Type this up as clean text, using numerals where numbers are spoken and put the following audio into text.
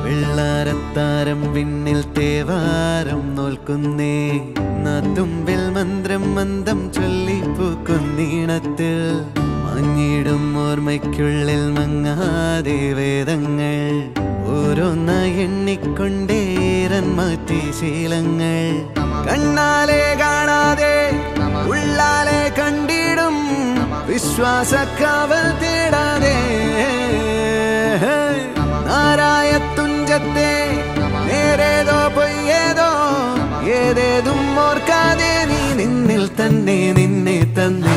വെള്ളാരത്താരം വിണ്ണിൽ തേവാരം നോൽക്കുന്നേ തുമ്പിൽ മന്ത്രം മന്ദം ചൊല്ലിപ്പൂക്കുന്നീണത്തിൽ മഞ്ഞിടും ഓർമ്മയ്ക്കുള്ളിൽ മങ്ങാതെ വേദങ്ങൾ ഓരോന്നായി എണ്ണിക്കൊണ്ടേരൻ മാറ്റി ശീലങ്ങൾ കണ്ണാലെ കാണാതെ ഉള്ളാലെ കണ്ടിടും വിശ്വാസക്കാവൽ തേടാതെ നാരായ തുഞ്ചത്തെ നേരേതോ പൊയ്യേതോ ഏതേതും ഓർക്കാതെ നീ നിന്നിൽ തന്നെ നിന്നെ തന്നെ